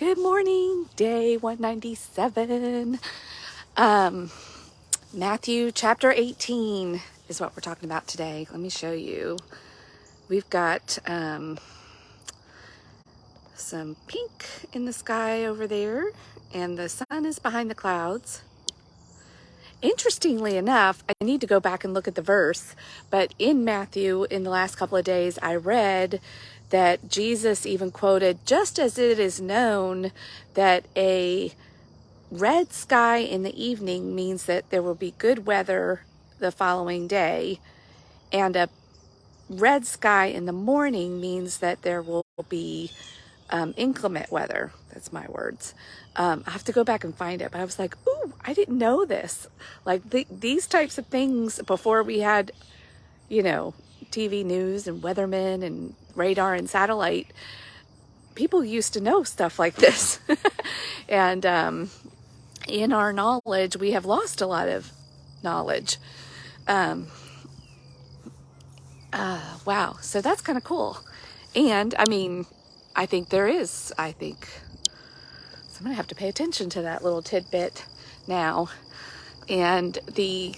Good morning, day 197. Matthew chapter 18 is what we're talking about today. Let me show you. We've got some pink in the sky over there, and the sun is behind the clouds. Interestingly enough, I need to go back and look at the verse, but in Matthew, in the last couple of days, I read that Jesus even quoted, just as it is known that a red sky in the evening means that there will be good weather the following day, and a red sky in the morning means that there will be inclement weather. That's my words. I have to go back and find it, but I was like, ooh, I didn't know this. Like these types of things before we had, TV news and weathermen and radar and satellite, people used to know stuff like this. And in our knowledge, we have lost a lot of knowledge. Wow. So that's kind of cool. And I think so I'm going to have to pay attention to that little tidbit now. And the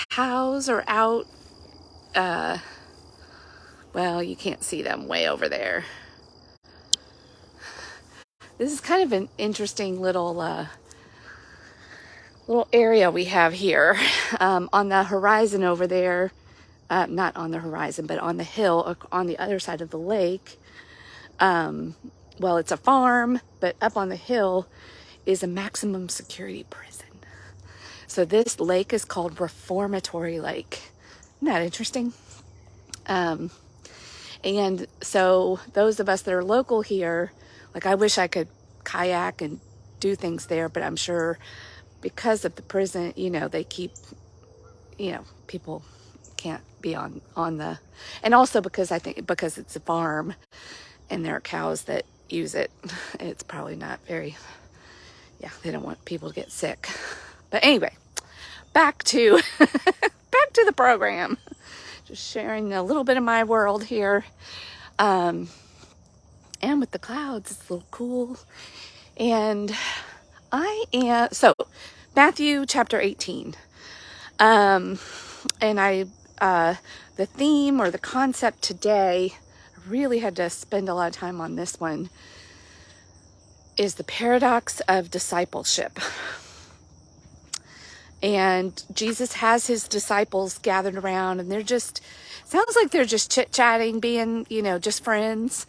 cows are out. Well, you can't see them way over there. This is kind of an interesting little area we have here on the horizon over there. Not on the horizon, but on the hill on the other side of the lake. Well, it's a farm, but up on the hill is a maximum security prison. So this lake is called Reformatory Lake. Isn't that interesting? And so those of us that are local here, I wish I could kayak and do things there, but I'm sure because of the prison, they keep, people can't be on the, and also because it's a farm and there are cows that use it, it's probably not very, they don't want people to get sick. But anyway, back to the program. Just sharing a little bit of my world here. And with the clouds, it's a little cool. And Matthew chapter 18. And the theme or the concept today, I really had to spend a lot of time on this one, is the paradox of discipleship. And Jesus has his disciples gathered around, and sounds like they're just chit-chatting, being, just friends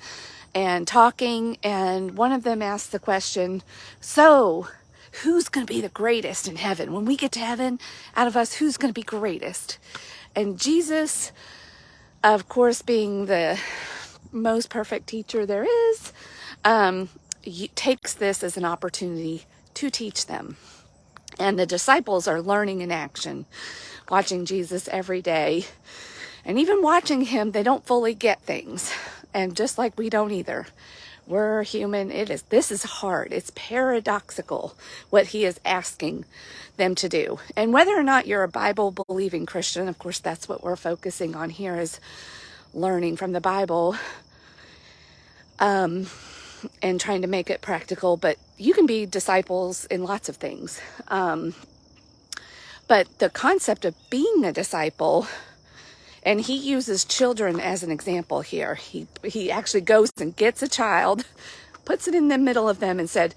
and talking. And one of them asked the question, so who's going to be the greatest in heaven? When we get to heaven, out of us, who's going to be greatest? And Jesus, of course, being the most perfect teacher there is, he takes this as an opportunity to teach them. And the disciples are learning in action, watching Jesus every day. And even watching him, they don't fully get things. And just like we don't either. We're human. This is hard. It's paradoxical what he is asking them to do. And whether or not you're a Bible-believing Christian, of course, that's what we're focusing on here, is learning from the Bible and trying to make it practical. But you can be disciples in lots of things. But the concept of being a disciple, and he uses children as an example here. He actually goes and gets a child, puts it in the middle of them and said,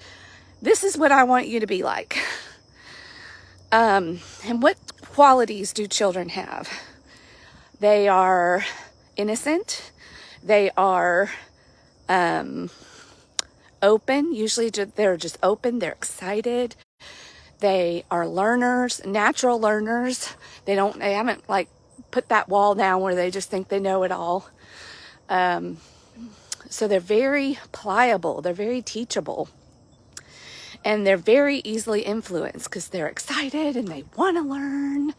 this is what I want you to be like. And what qualities do children have? They are innocent. They are open. Usually they're just open. They're excited. They are learners, natural learners. They haven't put that wall down where they just think they know it all. So they're very pliable. They're very teachable. And they're very easily influenced because they're excited and they want to learn,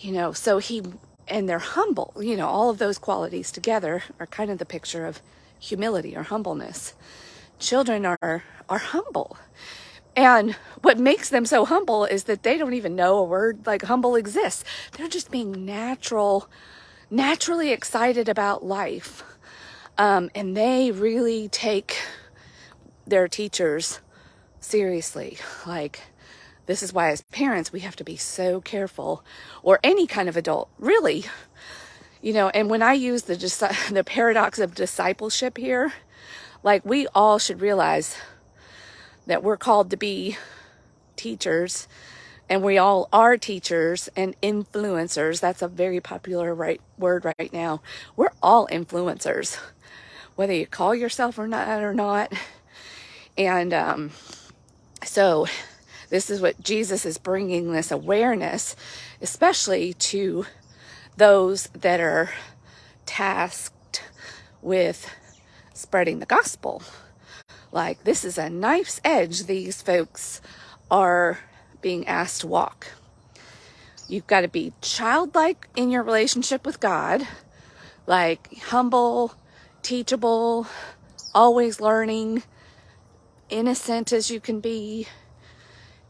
and they're humble. All of those qualities together are kind of the picture of humility or humbleness. Children are humble. And what makes them so humble is that they don't even know a word like humble exists. They're just being naturally excited about life. And they really take their teachers seriously. Like, this is why as parents, we have to be so careful, or any kind of adult, really. And when I use the paradox of discipleship here, like, we all should realize that we're called to be teachers, and we all are teachers and influencers. That's a very popular word right now. We're all influencers, whether you call yourself or not. And so this is what Jesus is bringing, this awareness, especially to those that are tasked with spreading the gospel. Like, this is a knife's edge these folks are being asked to walk. You've got to be childlike in your relationship with God, like humble, teachable, always learning, innocent as you can be.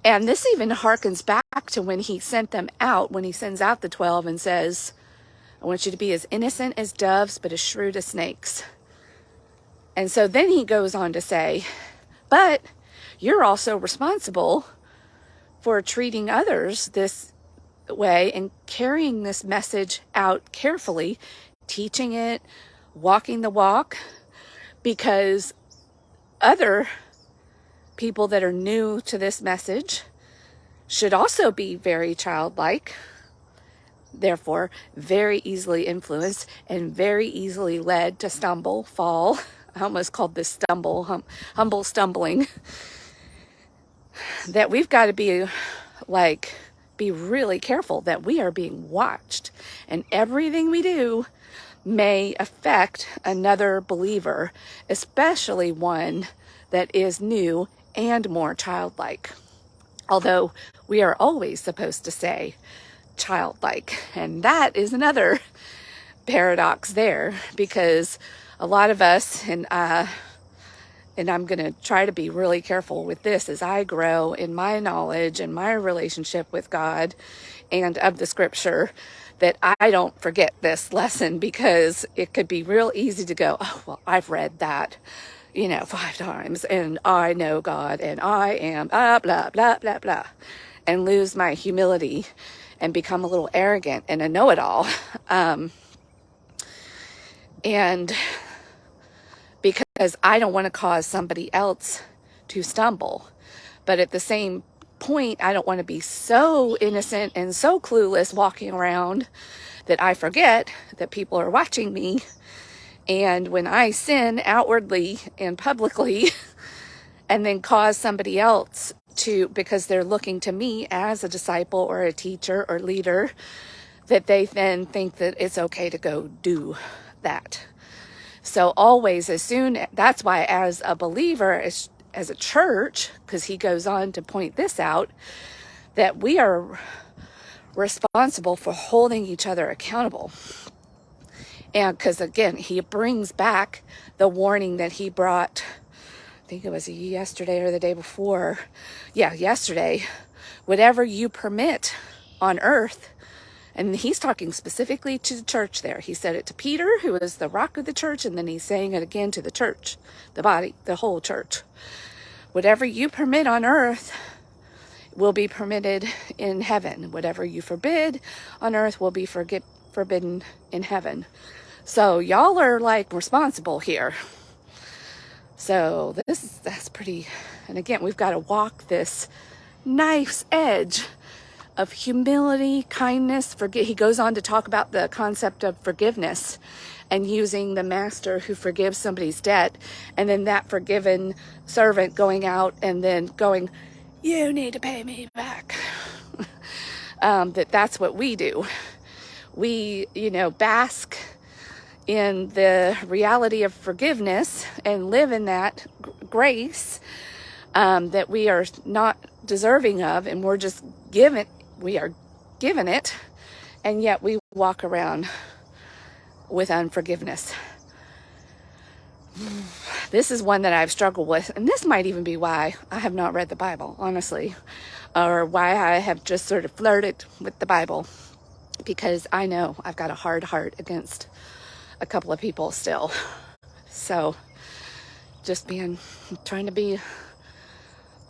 And this even harkens back to when he sent them out, when he sends out the 12 and says, I want you to be as innocent as doves, but as shrewd as snakes. And so then he goes on to say, but you're also responsible for treating others this way and carrying this message out carefully, teaching it, walking the walk, because other people that are new to this message should also be very childlike, therefore very easily influenced and very easily led to stumble, fall. I almost called this humble stumbling. That we've got to be really careful that we are being watched, and everything we do may affect another believer, especially one that is new and more childlike. Although we are always supposed to say childlike, and that is another paradox there, because a lot of us, and I'm going to try to be really careful with this as I grow in my knowledge and my relationship with God and of the scripture, that I don't forget this lesson, because it could be real easy to go, oh, well, I've read that, 5 times, and I know God, and I am blah, blah, blah, blah, blah, and lose my humility and become a little arrogant and a know-it-all. And because I don't want to cause somebody else to stumble. But at the same point, I don't want to be so innocent and so clueless walking around that I forget that people are watching me. And when I sin outwardly and publicly and then cause somebody else to, because they're looking to me as a disciple or a teacher or leader, that they then think that it's okay to go do that. So always, that's why as a believer, as a church, because he goes on to point this out, that we are responsible for holding each other accountable. And because, again, he brings back the warning that he brought, I think it was yesterday or the day before. Yeah, yesterday. Whatever you permit on earth, and he's talking specifically to the church there. He said it to Peter, who is the rock of the church, and then he's saying it again to the church, the body, the whole church. Whatever you permit on earth will be permitted in heaven. Whatever you forbid on earth will be forbidden in heaven. So y'all are responsible here. So that's pretty, and again, we've got to walk this knife's edge of humility, kindness, he goes on to talk about the concept of forgiveness and using the master who forgives somebody's debt, and then that forgiven servant going out and then going, you need to pay me back. That's what we do. We, bask in the reality of forgiveness and live in that grace that we are not deserving of, and we are given it, and yet we walk around with unforgiveness. This is one that I've struggled with, and this might even be why I have not read the Bible, honestly, or why I have just sort of flirted with the Bible, because I know I've got a hard heart against a couple of people still. So just trying to be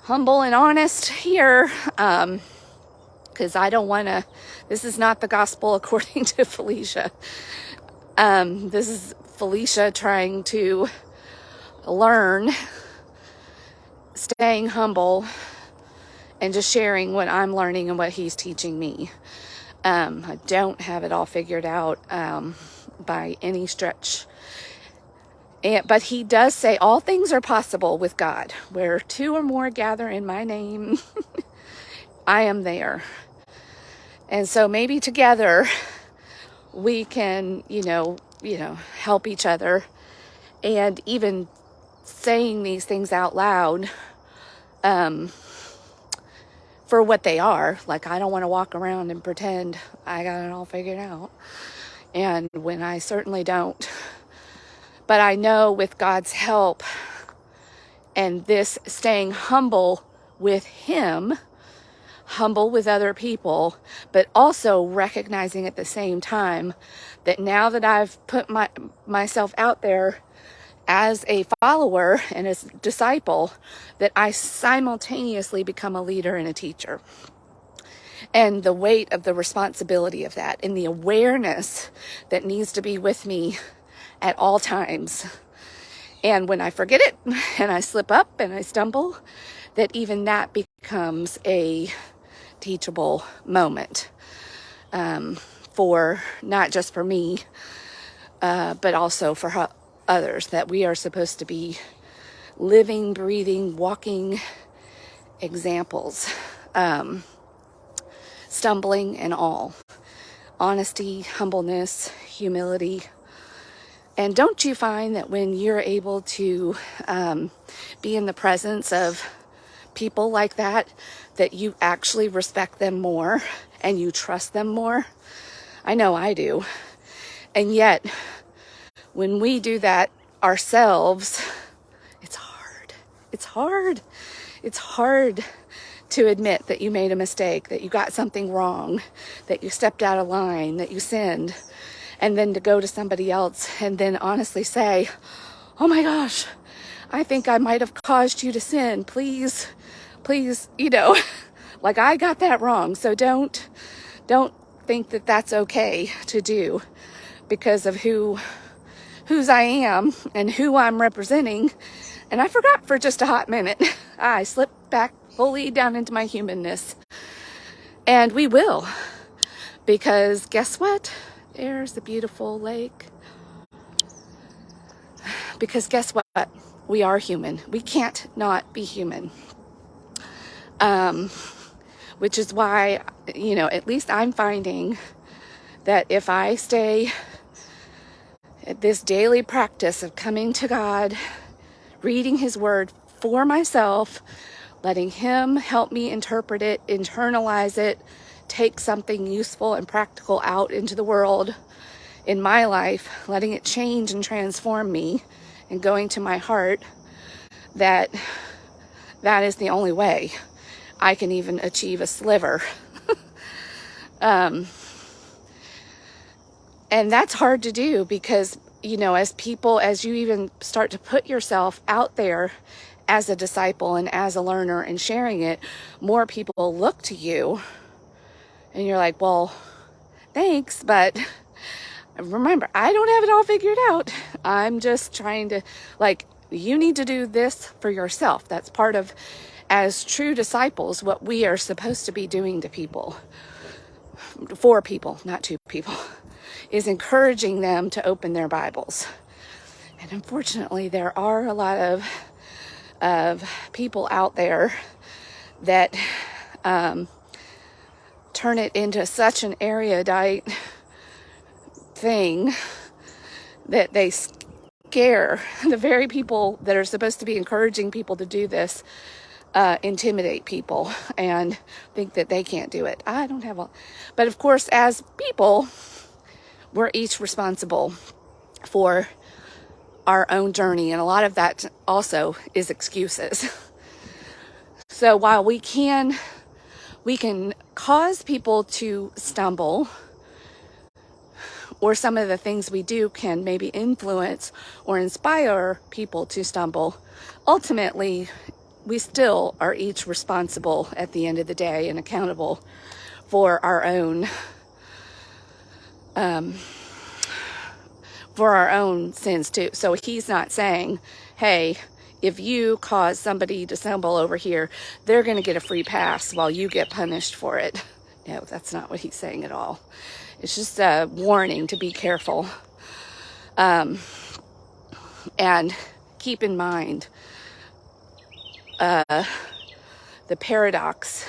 humble and honest here, because I don't want to, this is not the gospel according to Felicia. This is Felicia trying to learn, staying humble, and just sharing what I'm learning and what he's teaching me. I don't have it all figured out by any stretch. But he does say all things are possible with God. Where two or more gather in my name, I am there. And so maybe together we can, help each other. And even saying these things out loud for what they are. Like, I don't want to walk around and pretend I got it all figured out. And when I certainly don't. But I know with God's help and this staying humble with him, humble with other people, but also recognizing at the same time that now that I've put myself out there as a follower and as a disciple, that I simultaneously become a leader and a teacher. And the weight of the responsibility of that and the awareness that needs to be with me at all times. And when I forget it and I slip up and I stumble, that even that becomes a teachable moment for not just for me, but also for others, that we are supposed to be living, breathing, walking examples, stumbling and all. Honesty, humbleness, humility. And don't you find that when you're able to be in the presence of people like that, that you actually respect them more and you trust them more? I know I do. And yet, when we do that ourselves, it's hard. It's hard. It's hard to admit that you made a mistake, that you got something wrong, that you stepped out of line, that you sinned. And then to go to somebody else and then honestly say, oh my gosh, I think I might have caused you to sin. Please, like I got that wrong. So don't think that that's okay to do because of whose I am and who I'm representing. And I forgot for just a hot minute. I slipped back fully down into my humanness. And we will, because guess what? There's the beautiful lake. Because guess what? We are human. We can't not be human. Which is why, at least I'm finding that if I stay at this daily practice of coming to God, reading his word for myself, letting him help me interpret it, internalize it, take something useful and practical out into the world in my life, letting it change and transform me and going to my heart, that is the only way I can even achieve a sliver. And that's hard to do because, as you even start to put yourself out there as a disciple and as a learner and sharing it, more people look to you and you're like, well, thanks, but remember, I don't have it all figured out. I'm just trying to, you need to do this for yourself. That's part of, as true disciples, what we are supposed to be doing to people, for people, not to people, is encouraging them to open their Bibles. And unfortunately, there are a lot of people out there that turn it into such an erudite thing that they scare the very people that are supposed to be encouraging people to do this, intimidate people and think that they can't do it. I don't have but of course, as people, we're each responsible for our own journey, and a lot of that also is excuses. So while we can cause people to stumble, or some of the things we do can maybe influence or inspire people to stumble, ultimately, we still are each responsible at the end of the day and accountable for our own sins too. So he's not saying, hey, if you cause somebody to stumble over here, they're going to get a free pass while you get punished for it. No, that's not what he's saying at all. It's just a warning to be careful. And keep in mind the paradox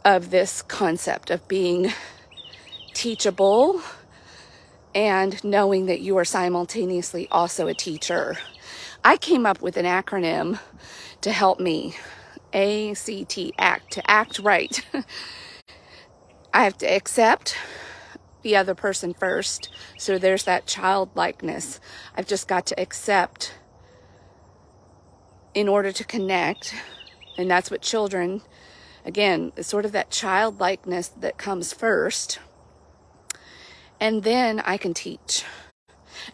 of this concept of being teachable and knowing that you are simultaneously also a teacher. I came up with an acronym to help me. ACT, ACT, to act right. I have to accept the other person first. So there's that childlikeness. I've just got to accept in order to connect. And that's what children, again, it's sort of that childlikeness that comes first. And then I can teach.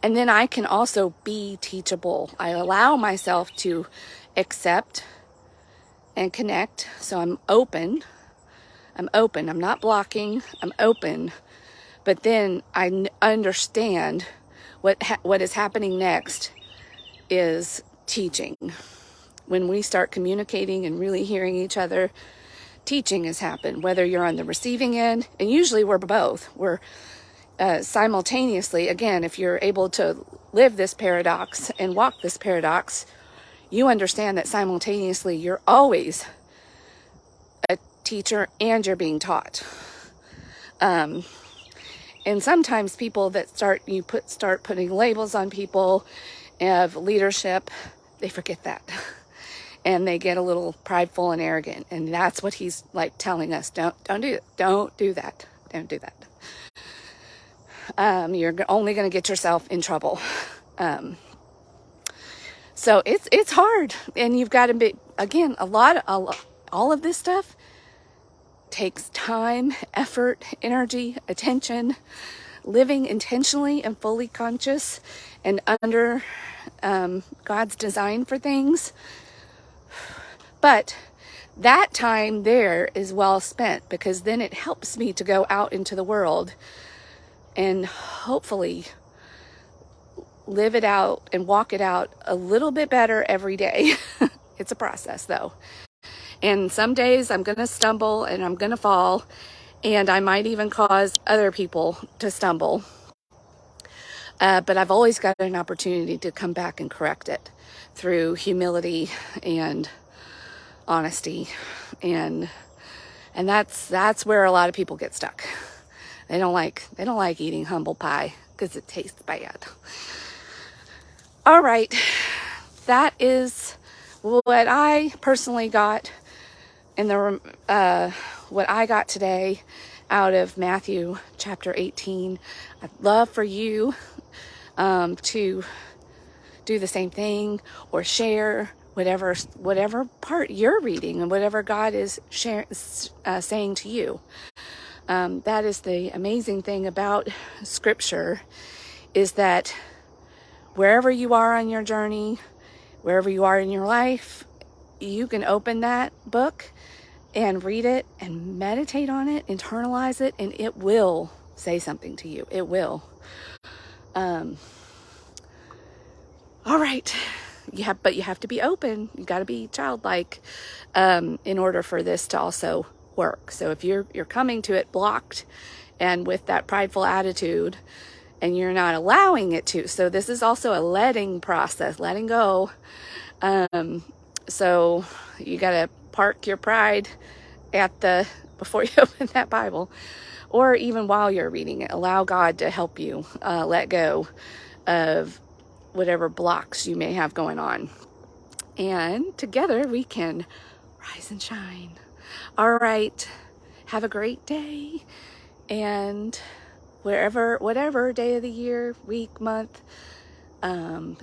And then I can also be teachable. I allow myself to accept and connect. So I'm open. I'm not blocking. I'm open. But then I understand what is happening next is teaching. When we start communicating and really hearing each other, teaching has happened. Whether you're on the receiving end, and usually we're both. We're simultaneously, again, if you're able to live this paradox and walk this paradox, you understand that simultaneously you're always a teacher and you're being taught. And sometimes people that start putting labels on people of leadership, they forget that. And they get a little prideful and arrogant. And that's what he's like telling us. Don't do that. Don't do that. You're only going to get yourself in trouble. So it's hard, and you've got to be, again, all of this stuff takes time, effort, energy, attention, living intentionally and fully conscious and under God's design for things. But that time there is well spent, because then it helps me to go out into the world and hopefully live it out and walk it out a little bit better every day. It's a process though. And some days I'm going to stumble and I'm going to fall, and I might even cause other people to stumble. But I've always got an opportunity to come back and correct it through humility and honesty. And that's where a lot of people get stuck. They don't like eating humble pie because it tastes bad. All right. That is what I personally got in what I got today out of Matthew chapter 18. I'd love for you to do the same thing or share whatever part you're reading and whatever God is saying to you. That is the amazing thing about Scripture, is that wherever you are on your journey, wherever you are in your life, you can open that book and read it and meditate on it, internalize it, and it will say something to you. It will. All right. But you have to be open. You got to be childlike in order for this to also work. So if you're coming to it blocked and with that prideful attitude, and you're not allowing it to, so this is also a letting process, letting go. So you got to park your pride before you open that Bible, or even while you're reading it. Allow God to help you let go of whatever blocks you may have going on. And together we can rise and shine. All right. Have a great day. And whatever day of the year, week, month,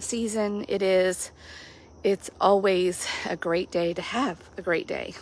season it is, it's always a great day to have a great day.